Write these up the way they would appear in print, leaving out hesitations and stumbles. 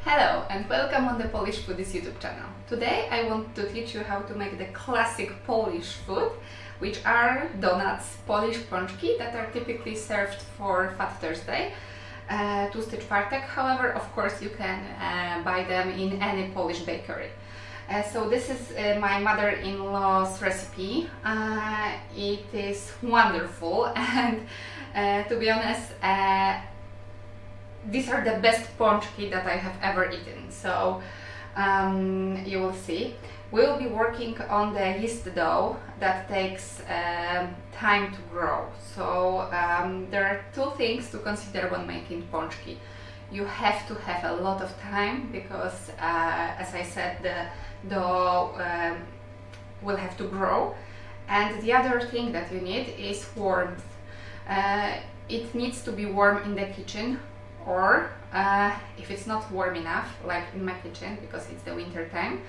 Hello and welcome on the Polish Foodies YouTube channel. Today I want to teach you how to make the classic Polish food, which are donuts, Polish pączki, that are typically served for Fat Thursday, Tłusty Czwartek. However, of course you can buy them in any Polish bakery. So this is my mother-in-law's recipe. It is wonderful and to be honest, these are the best pączki that I have ever eaten, so you will see. We will be working on the yeast dough that takes time to grow. So there are two things to consider when making pączki. You have to have a lot of time because, as I said, the dough will have to grow. And the other thing that you need is warmth. It needs to be warm in the kitchen, or if it's not warm enough, like in my kitchen because it's the winter time,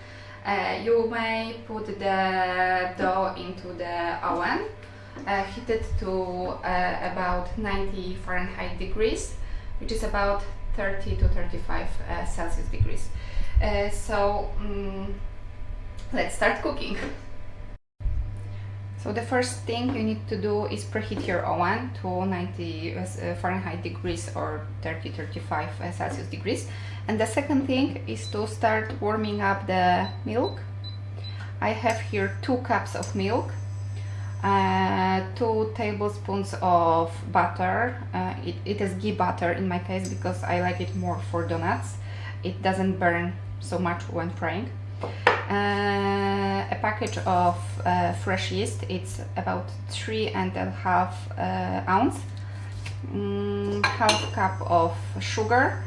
you may put the dough into the oven, heat it to about 90 Fahrenheit degrees, which is about 30 to 35 Celsius degrees. So let's start cooking. So the first thing you need to do is preheat your oven to 90 Fahrenheit degrees or 30-35 Celsius degrees. And the second thing is to start warming up the milk. I have here 2 cups of milk, 2 tablespoons of butter. It is ghee butter in my case because I like it more for donuts. It doesn't burn so much when frying. A package of fresh yeast, it's about 3.5 ounce, half cup of sugar,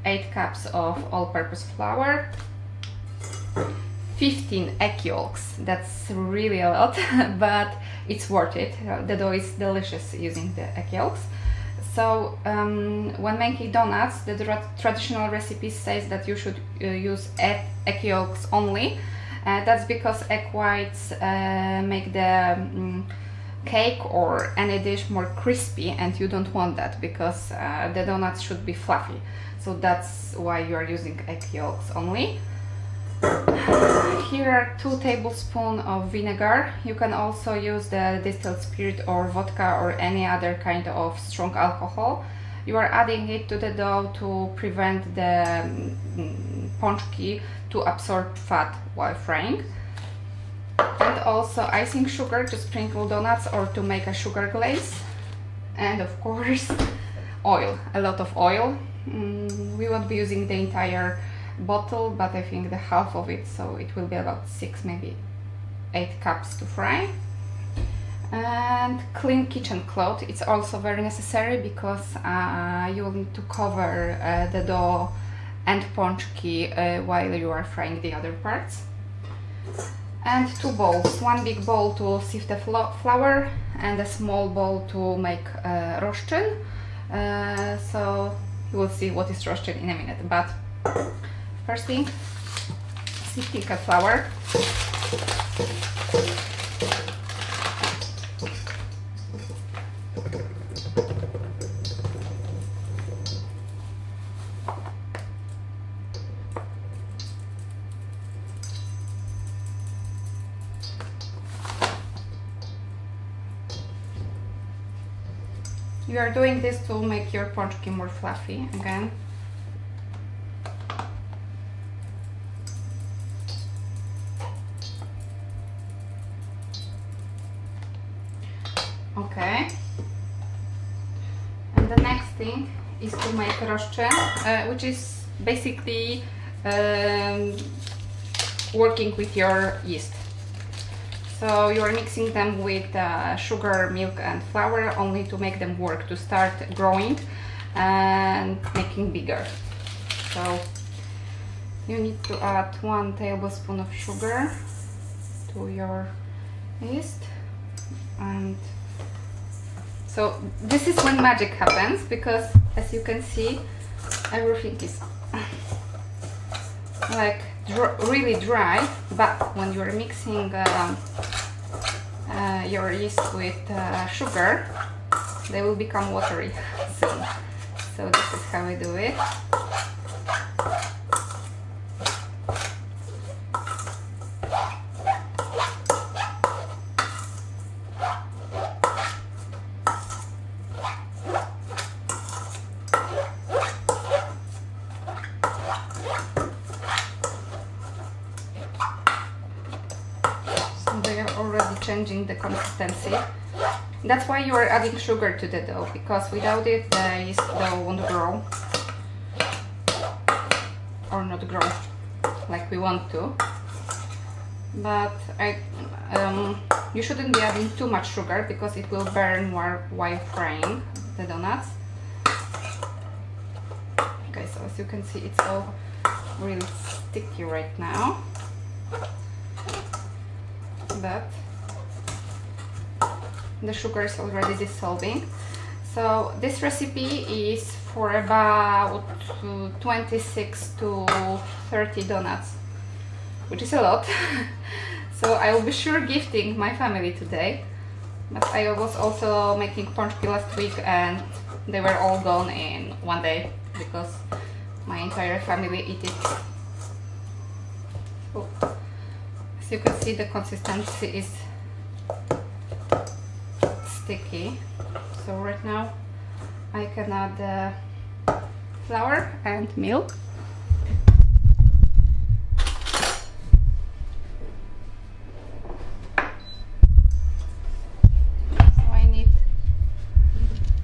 8 cups of all-purpose flour, 15 egg yolks. That's really a lot, but it's worth it. The dough is delicious using the egg yolks. So when making donuts, the traditional recipe says that you should use egg yolks only. That's because egg whites make the cake or any dish more crispy, and you don't want that because the donuts should be fluffy. So that's why you are using egg yolks only. Here are 2 tablespoons of vinegar. You can also use the distilled spirit or vodka or any other kind of strong alcohol. You are adding it to the dough to prevent the pączki to absorb fat while frying. And also icing sugar to sprinkle donuts or to make a sugar glaze. And of course oil, a lot of oil. We won't be using the entire bottle, but I think the half of it, so it will be about 6, maybe 8 cups to fry. And clean kitchen cloth, it's also very necessary because you will need to cover the dough and pączki while you are frying the other parts. And 2 bowls, 1 big bowl to sieve the flour and a small bowl to make roszczyn. So you will see what is roszczyn in a minute, but first thing, sieve the flour. You are doing this to make your pączki more fluffy again. Okay, and the next thing is to make roszczyn, which is basically working with your yeast. So you are mixing them with sugar, milk and flour only to make them work, to start growing and making bigger. So you need to add 1 tablespoon of sugar to your yeast. And so this is when magic happens, because as you can see, everything is like really dry, but when you're mixing your yeast with sugar, they will become watery soon. So this is how we do it. changing the consistency. That's why you are adding sugar to the dough, because without it the yeast dough won't grow, or not grow like we want to. But you shouldn't be adding too much sugar because it will burn while frying the donuts. Okay, so as you can see, it's all really sticky right now, but the sugar is already dissolving. So this recipe is for about 26 to 30 donuts, which is a lot. So I will be sure gifting my family today. But I was also making Pączki last week and they were all gone in one day because my entire family eat it. So, as you can see, the consistency is sticky. So right now I can add the flour and milk. So I need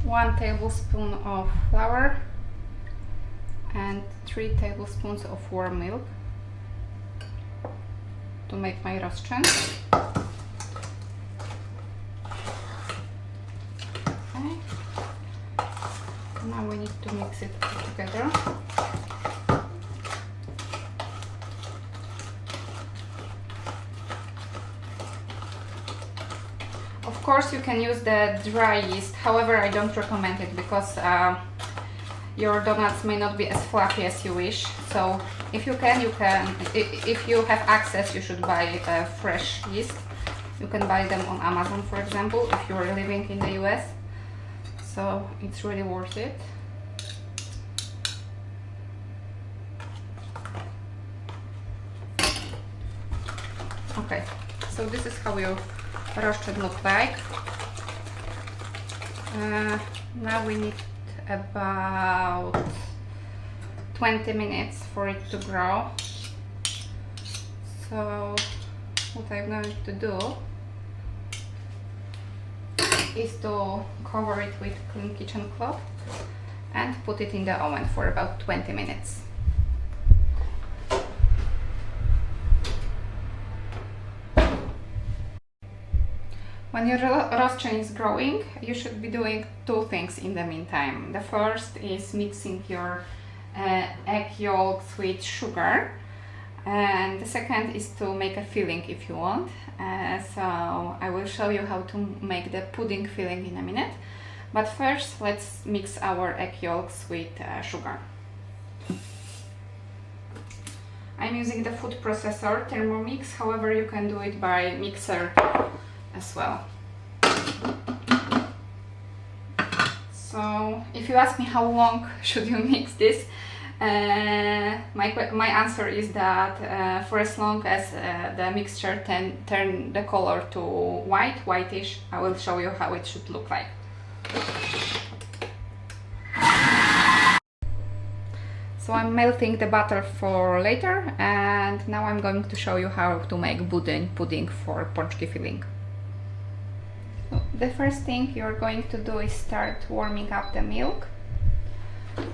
1 tablespoon of flour and 3 tablespoons of warm milk to make my rozczyn. Okay. Now we need to mix it together. Of course you can use the dry yeast, however I don't recommend it because your donuts may not be as fluffy as you wish. So if you can, if you have access, you should buy fresh yeast. You can buy them on Amazon, for example, if you are living in the US. So it's really worth it. Okay, so this is how your rozczyn look like. Now we need about 20 minutes for it to grow. So what I'm going to do is to cover it with clean kitchen cloth and put it in the oven for about 20 minutes. When your rozczyn is growing, you should be doing 2 things in the meantime. The first is mixing your egg yolks with sugar, and the second is to make a filling if you want. So I will show you how to make the pudding filling in a minute. But first, let's mix our egg yolks with sugar. I'm using the food processor Thermomix, however you can do it by mixer as well. So if you ask me how long should you mix this, my answer is that for as long as the mixture turn the color to whitish, I will show you how it should look like. So I'm melting the butter for later, and now I'm going to show you how to make pudding for Pączki filling. So the first thing you're going to do is start warming up the milk,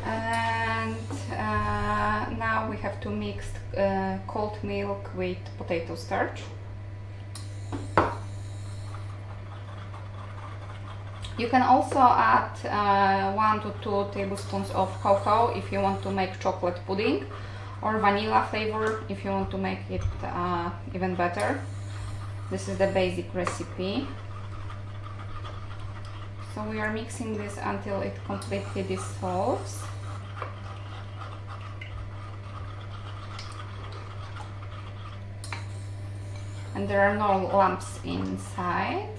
and now we have to mix cold milk with potato starch. You can also add 1 to 2 tablespoons of cocoa if you want to make chocolate pudding, or vanilla flavor if you want to make it even better. This is the basic recipe. So we are mixing this until it completely dissolves. And there are no lumps inside.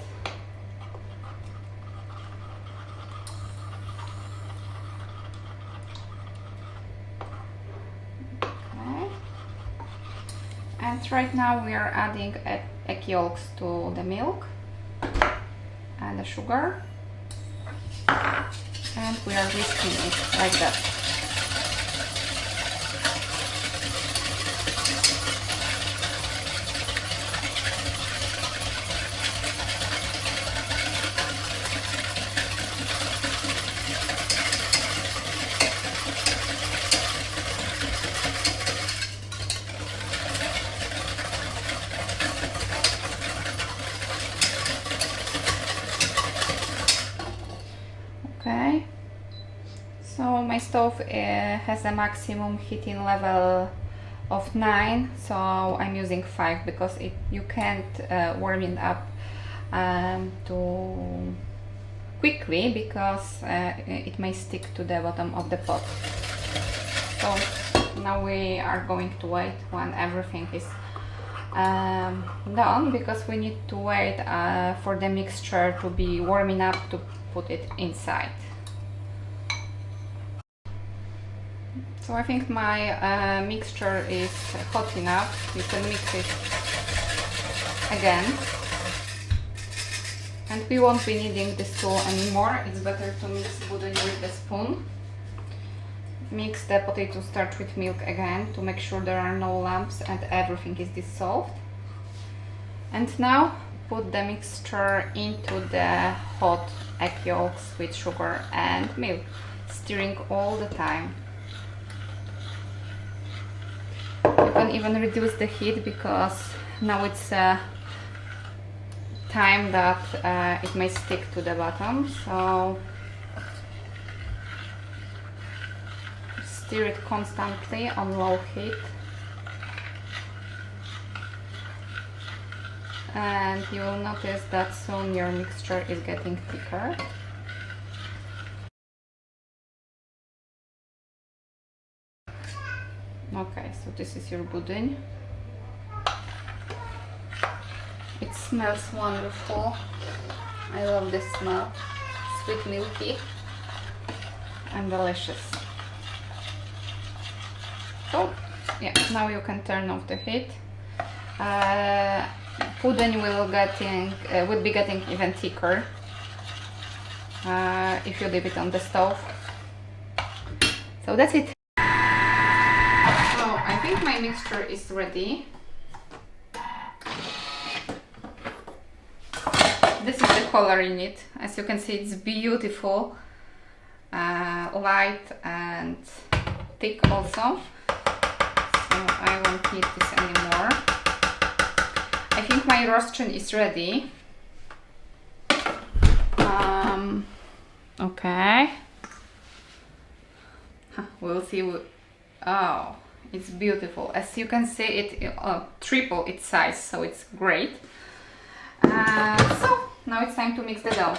And right now we are adding egg yolks to the milk and the sugar, and we are whisking it like that. stove has a maximum heating level of 9, so I'm using 5 because you can't warm it up too quickly because it may stick to the bottom of the pot. So now we are going to wait when everything is done, because we need to wait for the mixture to be warm enough to put it inside. So I think my mixture is hot enough. You can mix it again. And we won't be needing this tool anymore. It's better to mix budyń with the spoon. Mix the potato starch with milk again to make sure there are no lumps and everything is dissolved. And now put the mixture into the hot egg yolks with sugar and milk, stirring all the time. You can even reduce the heat because now it's time that it may stick to the bottom, so stir it constantly on low heat, and you will notice that soon your mixture is getting thicker. Okay, so this is your budyń. It smells wonderful. I love this smell. Sweet, milky and delicious. So yeah, now you can turn off the heat. Pudding will be getting even thicker if you leave it on the stove. So that's it. So I think my mixture is ready. This is the color in it. As you can see, it's beautiful, light and thick also. So I won't need this anymore. I think my rostron is ready. Okay. We'll see. Oh, it's beautiful. As you can see, it triple its size, so it's great. So now it's time to mix the dough.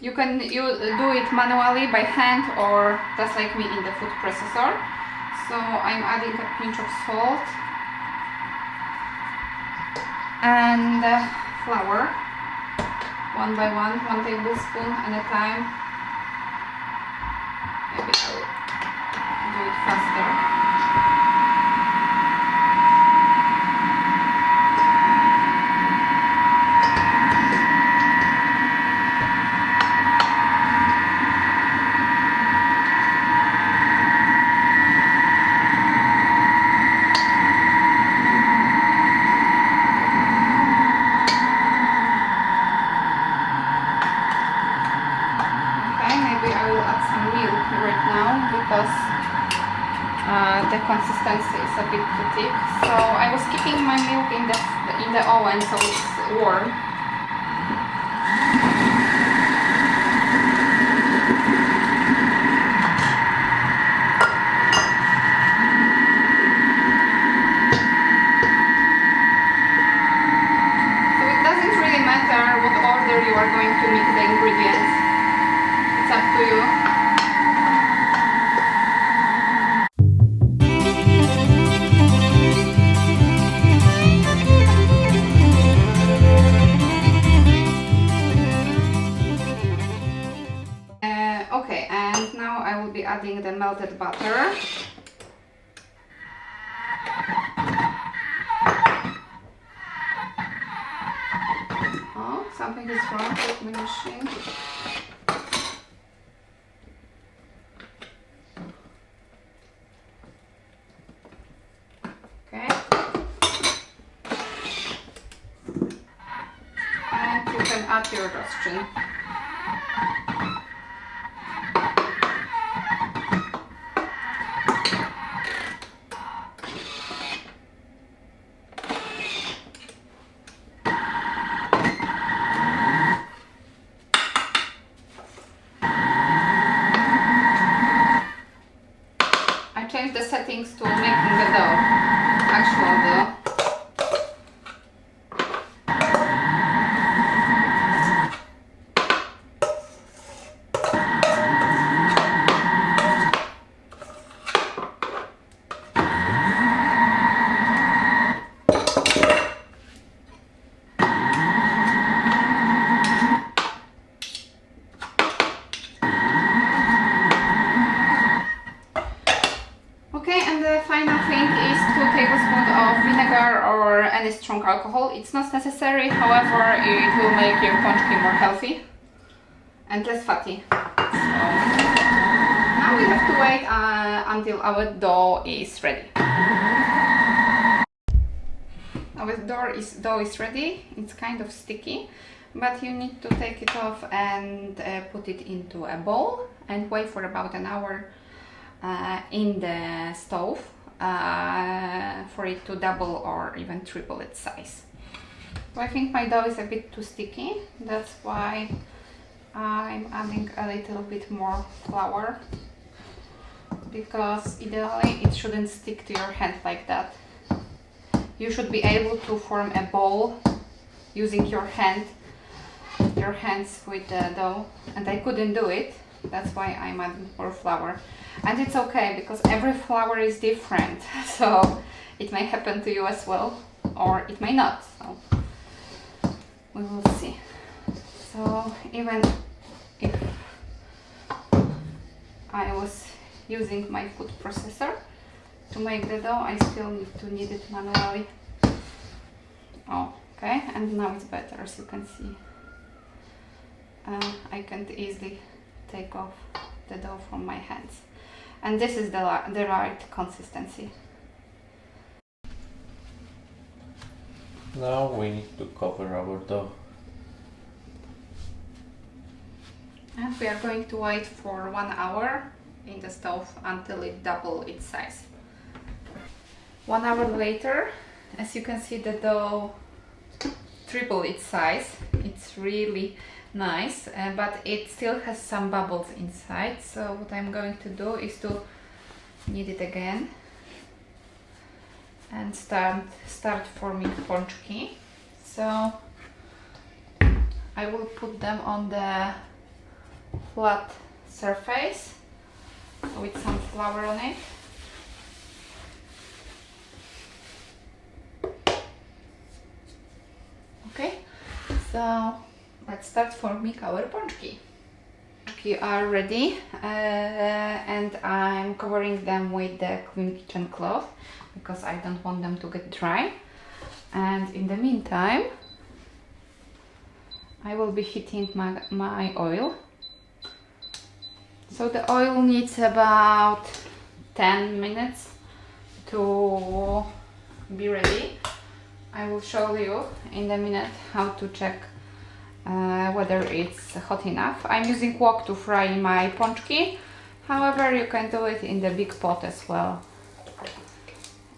You can do it manually by hand or just like me in the food processor. So I'm adding a pinch of salt and flour, one by one, 1 tablespoon at a time. Maybe I will do it faster. The consistency is a bit too thick, so I was keeping my milk in the oven so it's warm. So it doesn't really matter what order you are going to mix the ingredients. It's up to you. Okay, and now I will be adding the melted butter. Oh, something is wrong with my machine. Okay. And you can add your rostron. change the settings to making the dough, actual dough. Or any strong alcohol. It's not necessary, however, it will make your pączki more healthy and less fatty. So now we have to wait until our dough is ready. Our dough is ready. It's kind of sticky, but you need to take it off and put it into a bowl and wait for about an hour in the stove. For it to double or even triple its size. So I think my dough is a bit too sticky, that's why I'm adding a little bit more flour, because ideally it shouldn't stick to your hand like that. You should be able to form a ball using your hands with the dough, and I couldn't do it. That's why I'm adding more flour. And it's okay, because every flour is different, so it may happen to you as well, or it may not, so we will see. So even if I was using my food processor to make the dough, I still need to knead it manually. Oh, okay, and now it's better, as you can see. I can easily take off the dough from my hands. And this is the right consistency. Now we need to cover our dough. And we are going to wait for 1 hour in the stove until it doubles its size. 1 hour later, as you can see, the dough tripled its size. It's really nice, but it still has some bubbles inside, so what I'm going to do is to knead it again and start forming pączki. So I will put them on the flat surface with some flour on it. Okay, so let's start forming our pączki. Pączki are ready, and I'm covering them with the clean kitchen cloth because I don't want them to get dry. And in the meantime, I will be heating my oil. So the oil needs about 10 minutes to be ready. I will show you in a minute how to check whether it's hot enough. I'm using wok to fry my pączki. However, you can do it in the big pot as well.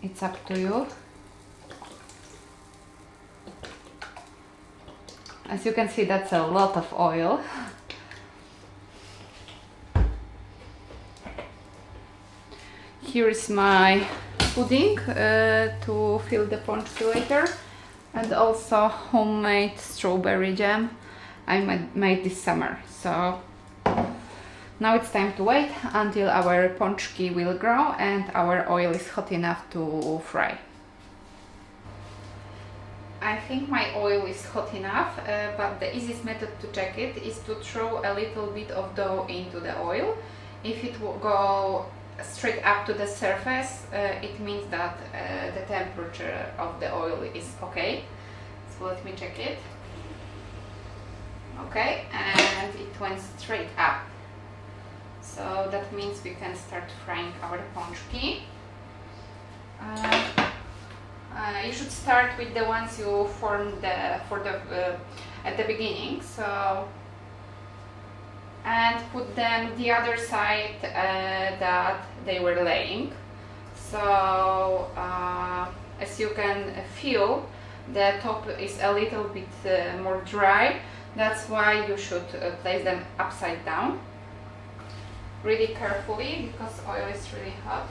It's up to you. As you can see, that's a lot of oil. Here is my pudding to fill the pączki later, and also homemade strawberry jam I made this summer. So now it's time to wait until our pączki will grow and our oil is hot enough to fry. I think my oil is hot enough, but the easiest method to check it is to throw a little bit of dough into the oil. If it will go straight up to the surface, it means that the temperature of the oil is okay. So let me check it. Okay, and it went straight up. So that means we can start frying our pączki. You should start with the ones you formed at the beginning. So, and put them the other side that they were laying. So as you can feel, the top is a little bit more dry. That's why you should place them upside down really carefully, because oil is really hot.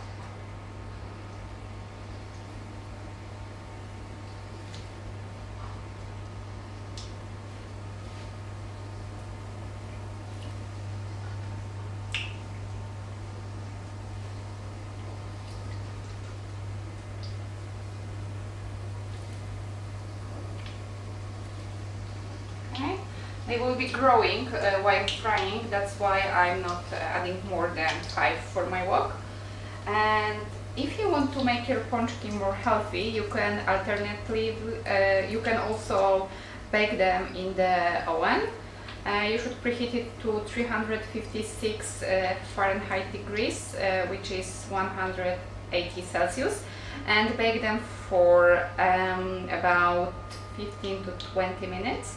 they will be growing while frying. That's why I'm not adding more than 5 for my wok. And if you want to make your pączki more healthy, you can alternatively, you can also bake them in the oven. You should preheat it to 356 Fahrenheit degrees, which is 180 Celsius, and bake them for about 15 to 20 minutes.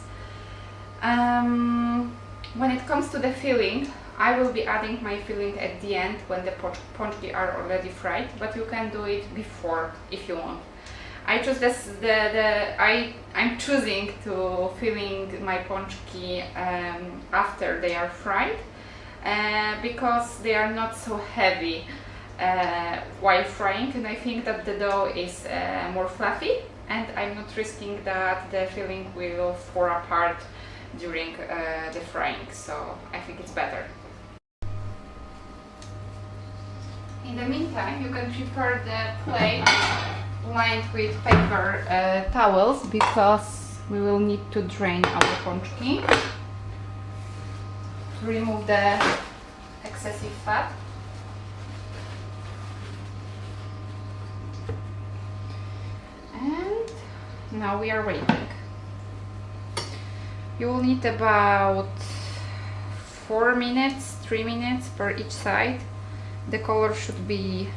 When it comes to the filling, I will be adding my filling at the end when the pączki are already fried, but you can do it before if you want. I choose this. I'm choosing to filling my pączki after they are fried because they are not so heavy while frying, and I think that the dough is more fluffy, and I'm not risking that the filling will fall apart during the frying, so I think it's better. In the meantime, you can prepare the plate lined with paper towels, because we will need to drain our pączki to remove the excessive fat. And now we are waiting. You will need about 4 minutes, 3 minutes per each side. The color should be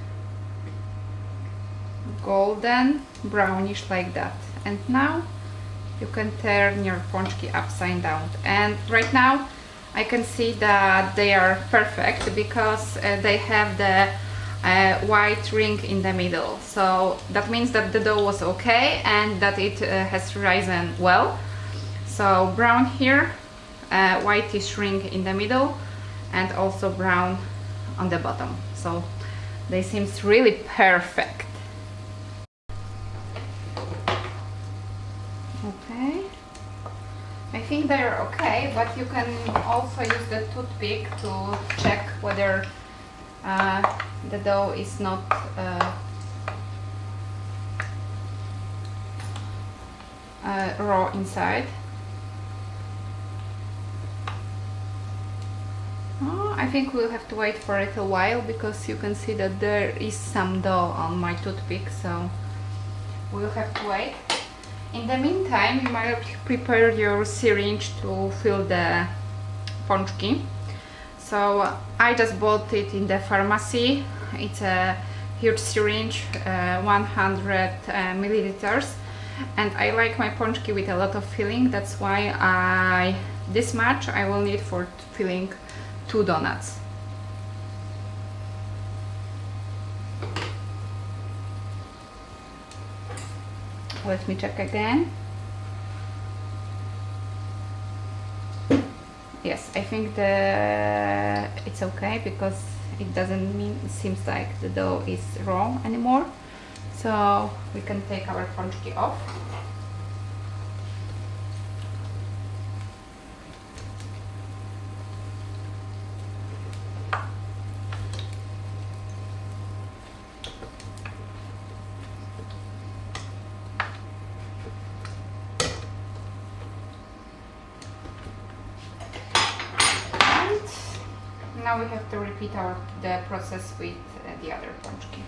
golden, brownish like that. And now you can turn your pączki upside down. And right now I can see that they are perfect because they have the white ring in the middle. So that means that the dough was okay and that it has risen well. So brown here, whitish ring in the middle, and also brown on the bottom. So they seem really perfect. Okay, I think they're okay, but you can also use the toothpick to check whether the dough is not raw inside. I think we'll have to wait for a little while because you can see that there is some dough on my toothpick, so we'll have to wait. In the meantime, you might prepare your syringe to fill the pączki. So I just bought it in the pharmacy. It's a huge syringe, 100 milliliters, and I like my pączki with a lot of filling. That's why this much I will need for filling 2 donuts. Let me check again. Yes, I think it's okay because it doesn't mean it seems like the dough is raw anymore. So we can take our pączki off. Now we have to repeat the process with the other pączki.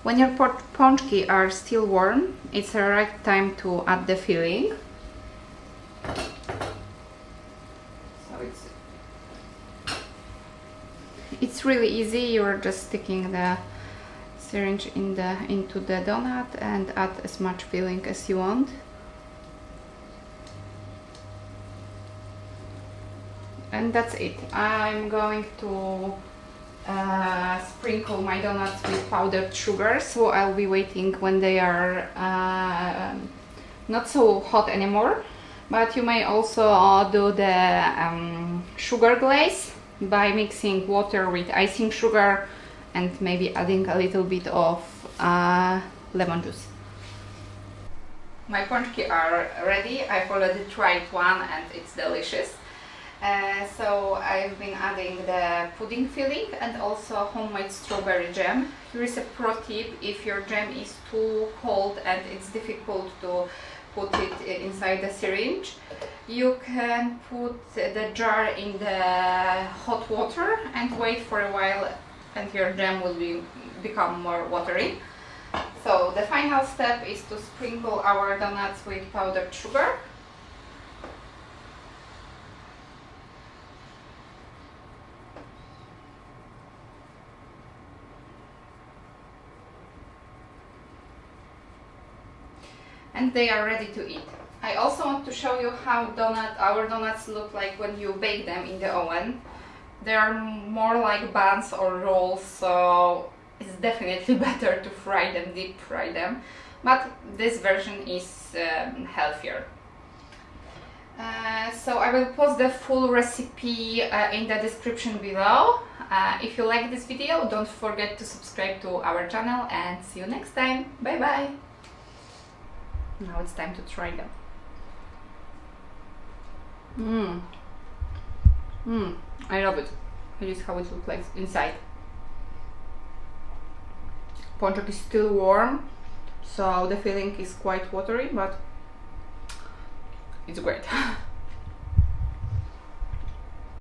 When your pączki are still warm, it's the right time to add the filling. So it's really easy. You're just sticking the syringe into the donut and add as much filling as you want. And that's it. I'm going to sprinkle my donuts with powdered sugar, so I'll be waiting when they are not so hot anymore. But you may also do the sugar glaze by mixing water with icing sugar and maybe adding a little bit of lemon juice. My pączki are ready. I've already tried one and it's delicious. So I've been adding the pudding filling and also homemade strawberry jam. Here is a pro tip: if your jam is too cold and it's difficult to put it inside the syringe, you can put the jar in the hot water and wait for a while, and your jam will become more watery. So the final step is to sprinkle our donuts with powdered sugar. And they are ready to eat. I also want to show you how our donuts look like when you bake them in the oven. They are more like buns or rolls, so it's definitely better to fry them, deep fry them. But this version is healthier. So I will post the full recipe in the description below. If you like this video, don't forget to subscribe to our channel, and see you next time. Bye bye! Now it's time to try them. I love it. It is how it looks like inside. Pączek is still warm, so the filling is quite watery, but it's great.